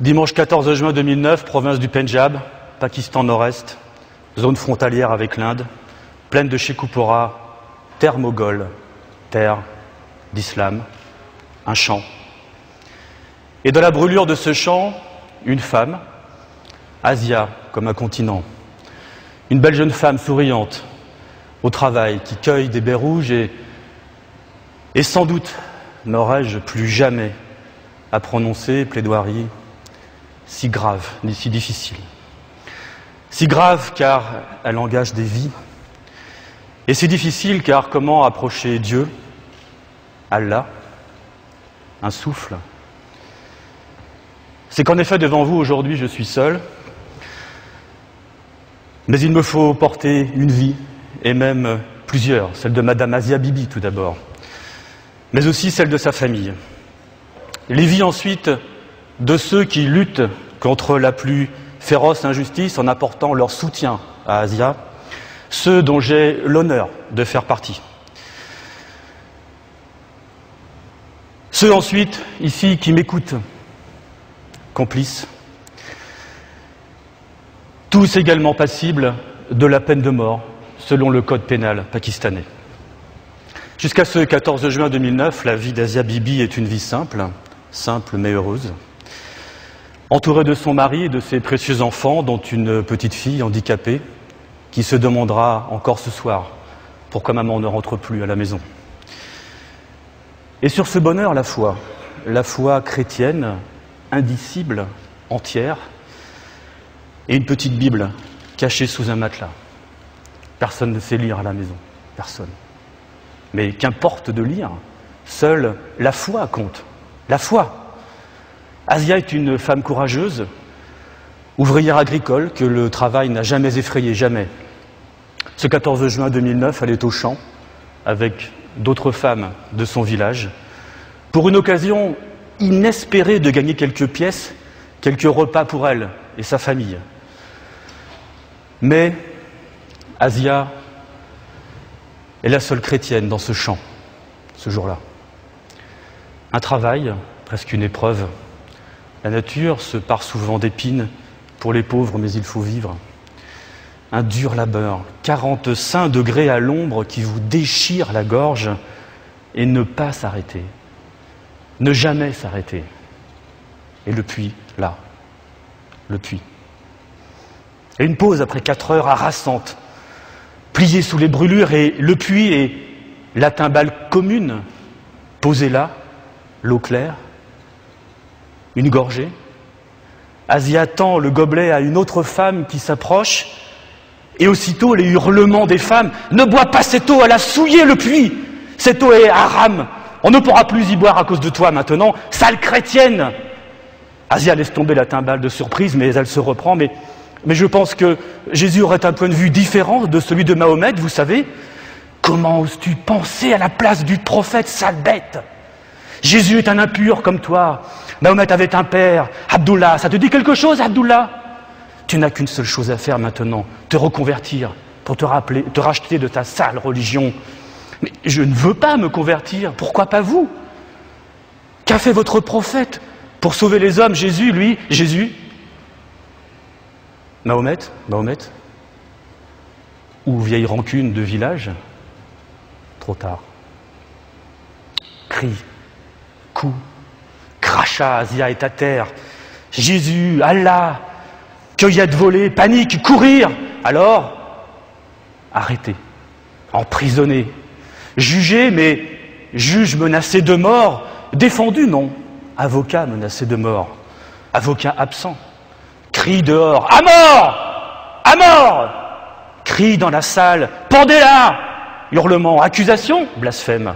Dimanche 14 juin 2009, province du Pendjab, Pakistan Nord-Est, zone frontalière avec l'Inde, plaine de Sheikhupura, terre moghole, terre d'islam, un champ. Et dans la brûlure de ce champ, une femme, Asia comme un continent, une belle jeune femme souriante, au travail, qui cueille des baies rouges et sans doute n'aurais-je plus jamais à prononcer plaidoirie si grave ni si difficile. Si grave car elle engage des vies, et si difficile car comment approcher Dieu, Allah, un souffle. C'est qu'en effet devant vous aujourd'hui je suis seul, mais il me faut porter une vie, et même plusieurs, celle de Madame Asia Bibi tout d'abord, mais aussi celle de sa famille. Les vies ensuite de ceux qui luttent contre la plus féroce injustice en apportant leur soutien à Asia, ceux dont j'ai l'honneur de faire partie. Ceux ensuite, ici, qui m'écoutent, complices, tous également passibles de la peine de mort, selon le code pénal pakistanais. Jusqu'à ce 14 juin 2009, la vie d'Asia Bibi est une vie simple mais heureuse, entourée de son mari et de ses précieux enfants, dont une petite fille handicapée, qui se demandera encore ce soir pourquoi maman ne rentre plus à la maison. Et sur ce bonheur, la foi chrétienne, indicible, entière, et une petite Bible cachée sous un matelas. Personne ne sait lire à la maison, personne. Mais qu'importe de lire, seule la foi compte. La foi. Asia est une femme courageuse, ouvrière agricole, que le travail n'a jamais effrayée, jamais. Ce 14 juin 2009, elle est au champ, avec d'autres femmes de son village, pour une occasion inespérée de gagner quelques pièces, quelques repas pour elle et sa famille. Mais Asia est la seule chrétienne dans ce champ, ce jour-là. Un travail, presque une épreuve. La nature se pare souvent d'épines pour les pauvres, mais il faut vivre. Un dur labeur, 45 degrés à l'ombre qui vous déchire la gorge et ne pas s'arrêter. Ne jamais s'arrêter. Et le puits, là, le puits. Et une pause après 4 heures harassante, pliée sous les brûlures, et le puits et la timbale commune, posée là, l'eau claire, une gorgée. Asia tend le gobelet à une autre femme qui s'approche, et aussitôt les hurlements des femmes. « Ne bois pas cette eau, elle a souillé le puits. Cette eau est haram. On ne pourra plus y boire à cause de toi maintenant, sale chrétienne !» Asia laisse tomber la timbale de surprise, mais elle se reprend. Mais je pense que Jésus aurait un point de vue différent de celui de Mahomet, vous savez. Comment oses-tu penser à la place du prophète, sale bête? Jésus est un impur comme toi. Mahomet avait un père, Abdullah. Ça te dit quelque chose, Abdullah? Tu n'as qu'une seule chose à faire maintenant, te reconvertir pour te racheter de ta sale religion. Mais je ne veux pas me convertir, pourquoi pas vous? Qu'a fait votre prophète pour sauver les hommes? Jésus, lui, Jésus. Mahomet, ou vieille rancune de village? Trop tard. Cri, coup, crachat, Asia est à terre. Jésus, Allah, cueillette volée, panique, courir. Alors, arrêté, emprisonné, jugé, mais juge menacé de mort, défendu, non, avocat menacé de mort, avocat absent, cri dehors, à mort, à mort, cri dans la salle, pendez-la, hurlement, accusation, blasphème,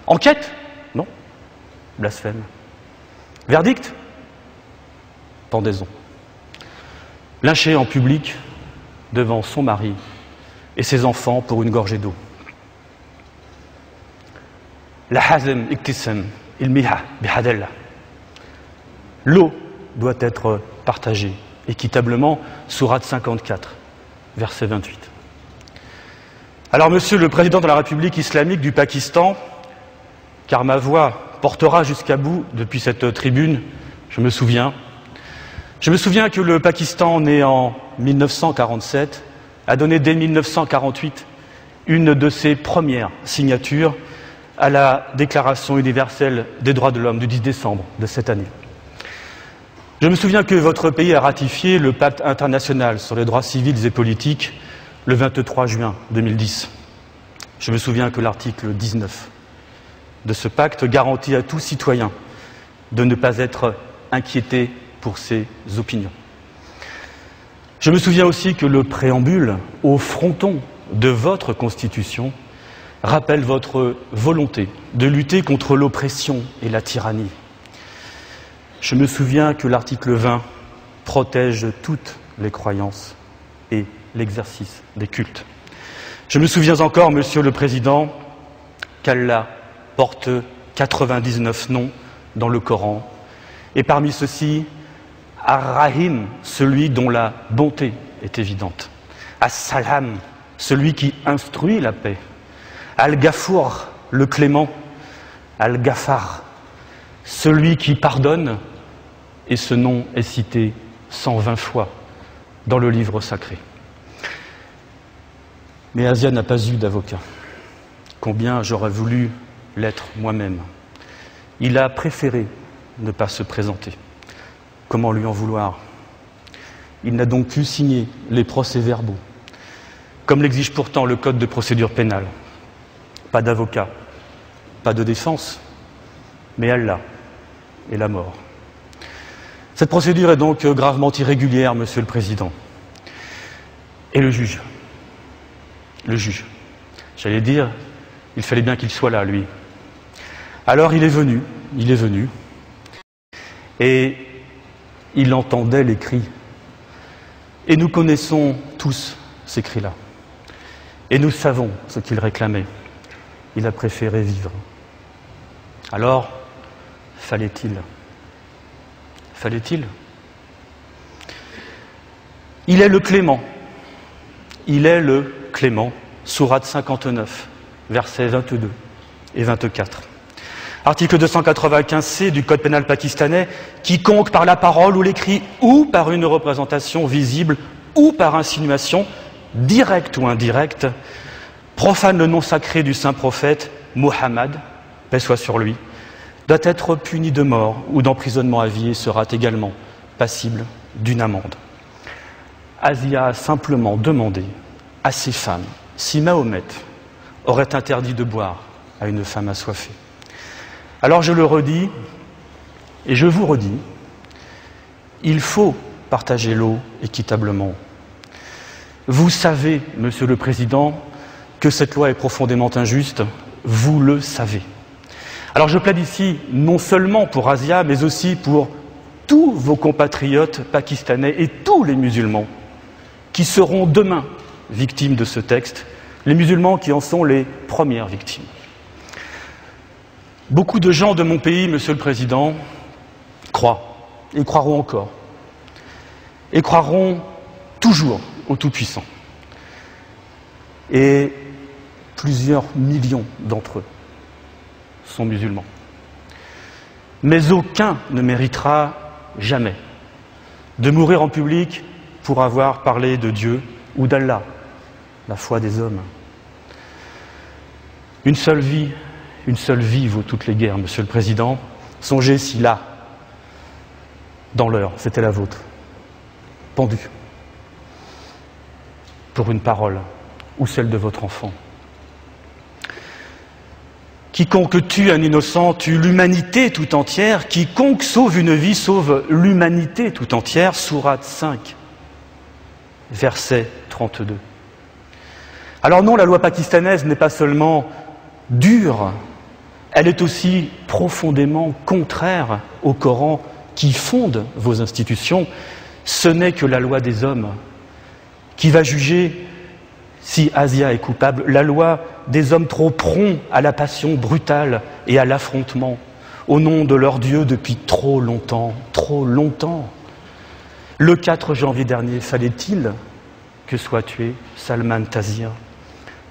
enquête, non, blasphème, verdict, pendaison, lynché en public devant son mari et ses enfants pour une gorgée d'eau. La hazem iktisam ilmiha bihadella. L'eau doit être partagée équitablement, sourate 54, verset 28. Alors, Monsieur le Président de la République islamique du Pakistan, car ma voix portera jusqu'à bout depuis cette tribune, je me souviens, Je me souviens que le Pakistan, né en 1947, a donné dès 1948 une de ses premières signatures à la Déclaration universelle des droits de l'homme du 10 décembre de cette année. Je me souviens que votre pays a ratifié le pacte international sur les droits civils et politiques le 23 juin 2010. Je me souviens que l'article 19 de ce pacte garantit à tout citoyen de ne pas être inquiété pour ses opinions. Je me souviens aussi que le préambule au fronton de votre Constitution rappelle votre volonté de lutter contre l'oppression et la tyrannie. Je me souviens que l'article 20 protège toutes les croyances et l'exercice des cultes. Je me souviens encore, Monsieur le Président, qu'Allah porte 99 noms dans le Coran, et parmi ceux-ci, Ar-Rahim, celui dont la bonté est évidente. As-Salam, celui qui instruit la paix. Al-Ghafour, le clément. Al-Ghaffar, celui qui pardonne, et ce nom est cité 120 fois dans le livre sacré. Mais Asia n'a pas eu d'avocat. Combien j'aurais voulu l'être moi-même. Il a préféré ne pas se présenter. Comment lui en vouloir? Il n'a donc pu signer les procès-verbaux, comme l'exige pourtant le Code de procédure pénale. Pas d'avocat, pas de défense, mais Allah et la mort. Cette procédure est donc gravement irrégulière, Monsieur le Président. Et le juge, j'allais dire, il fallait bien qu'il soit là, lui. Alors il est venu, et il entendait les cris. Et nous connaissons tous ces cris-là. Et nous savons ce qu'il réclamait. Il a préféré vivre. Alors, fallait-il? Il est le clément. Il est le clément. Sourate 59, versets 22 et 24. Article 295C du Code pénal pakistanais, quiconque par la parole ou l'écrit ou par une représentation visible ou par insinuation, directe ou indirecte, profane le nom sacré du saint prophète Muhammad, paix soit sur lui, doit être puni de mort ou d'emprisonnement à vie et sera également passible d'une amende. Asia a simplement demandé à ses femmes si Mahomet aurait interdit de boire à une femme assoiffée. Alors je le redis, et je vous redis, il faut partager l'eau équitablement. Vous savez, Monsieur le Président, que cette loi est profondément injuste, vous le savez. Alors je plaide ici non seulement pour Asia, mais aussi pour tous vos compatriotes pakistanais et tous les musulmans qui seront demain victimes de ce texte, les musulmans qui en sont les premières victimes. Beaucoup de gens de mon pays, Monsieur le Président, croient, et croiront encore, et croiront toujours au Tout-Puissant. Et plusieurs millions d'entre eux sont musulmans. Mais aucun ne méritera jamais de mourir en public pour avoir parlé de Dieu ou d'Allah, la foi des hommes. Une seule vie vaut toutes les guerres, Monsieur le Président. Songez si là, dans l'heure, c'était la vôtre, pendu, pour une parole, ou celle de votre enfant. Quiconque tue un innocent tue l'humanité tout entière. Quiconque sauve une vie sauve l'humanité tout entière. Sourate 5, verset 32. Alors non, la loi pakistanaise n'est pas seulement dure, elle est aussi profondément contraire au Coran qui fonde vos institutions. Ce n'est que la loi des hommes qui va juger si Asia est coupable, la loi des hommes trop prompts à la passion brutale et à l'affrontement au nom de leur Dieu depuis trop longtemps, trop longtemps. Le 4 janvier dernier, fallait-il que soit tué Salman Taseer,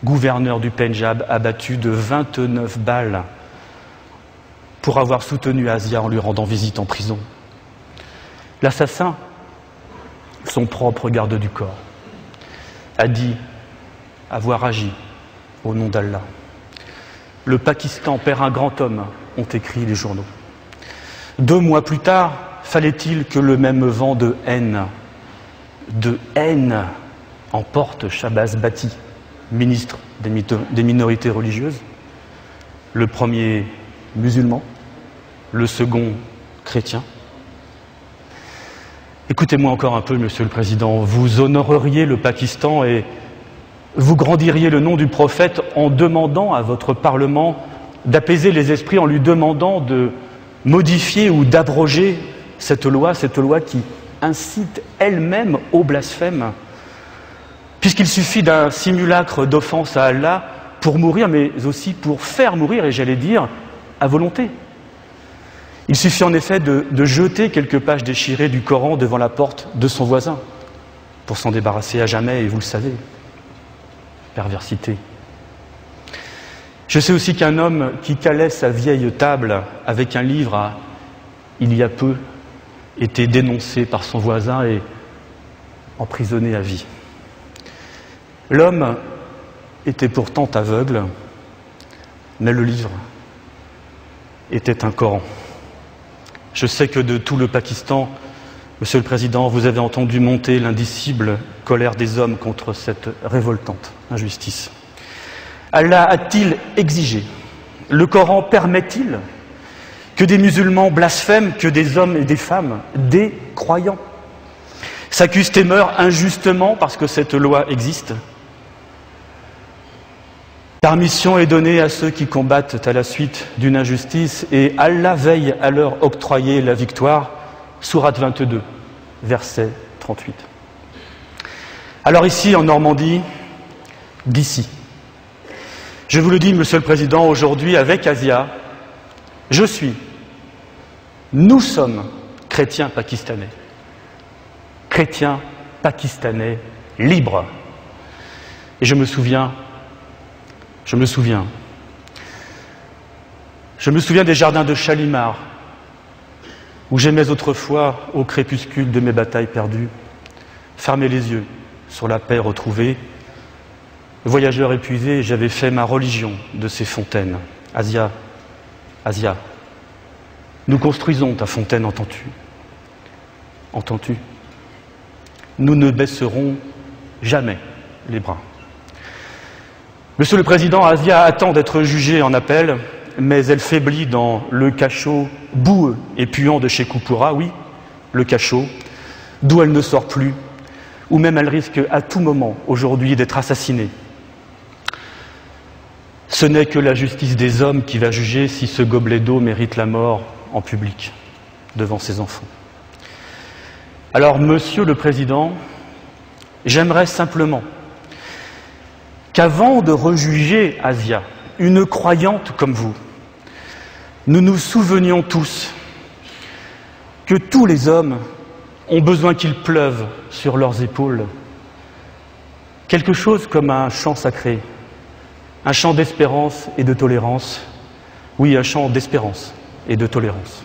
gouverneur du Pendjab, abattu de 29 balles pour avoir soutenu Asia en lui rendant visite en prison. L'assassin son propre garde du corps, a dit avoir agi au nom d'Allah. Le Pakistan perd un grand homme, ont écrit les journaux. 2 mois plus tard, fallait-il que le même vent de haine emporte Shahbaz Bhatti, ministre des minorités religieuses, le premier musulman, le second chrétien. Écoutez-moi encore un peu, Monsieur le Président, vous honoreriez le Pakistan et vous grandiriez le nom du prophète en demandant à votre Parlement d'apaiser les esprits, en lui demandant de modifier ou d'abroger cette loi qui incite elle-même au blasphème, puisqu'il suffit d'un simulacre d'offense à Allah pour mourir, mais aussi pour faire mourir, et j'allais dire, à volonté. Il suffit en effet de jeter quelques pages déchirées du Coran devant la porte de son voisin pour s'en débarrasser à jamais, et vous le savez, perversité. Je sais aussi qu'un homme qui calait sa vieille table avec un livre a, il y a peu, été dénoncé par son voisin et emprisonné à vie. L'homme était pourtant aveugle, mais le livre était un Coran. Je sais que de tout le Pakistan, Monsieur le Président, vous avez entendu monter l'indicible colère des hommes contre cette révoltante injustice. Allah a-t-il exigé? Le Coran permet-il que des musulmans blasphèment, que des hommes et des femmes, des croyants, s'accusent et meurent injustement parce que cette loi existe? Permission est donnée à ceux qui combattent à la suite d'une injustice et Allah veille à leur octroyer la victoire. Sourate 22, verset 38. Alors ici, en Normandie, d'ici, je vous le dis, Monsieur le Président, aujourd'hui, avec Asia, nous sommes chrétiens pakistanais libres. Et je me souviens des jardins de Shalimar, où j'aimais autrefois, au crépuscule de mes batailles perdues, fermer les yeux sur la paix retrouvée. Voyageur épuisé, j'avais fait ma religion de ces fontaines. Asia, Asia, nous construisons ta fontaine, entends-tu? Entends-tu? Nous ne baisserons jamais les bras. Monsieur le Président, Asia attend d'être jugée en appel, mais elle faiblit dans le cachot boueux et puant de chez Koupora, oui, le cachot, d'où elle ne sort plus, ou même elle risque à tout moment aujourd'hui d'être assassinée. Ce n'est que la justice des hommes qui va juger si ce gobelet d'eau mérite la mort en public, devant ses enfants. Alors, Monsieur le Président, j'aimerais simplement qu'avant de rejuger Asia, une croyante comme vous, nous nous souvenions tous que tous les hommes ont besoin qu'il pleuve sur leurs épaules quelque chose comme un chant sacré, un chant d'espérance et de tolérance, oui, un chant d'espérance et de tolérance.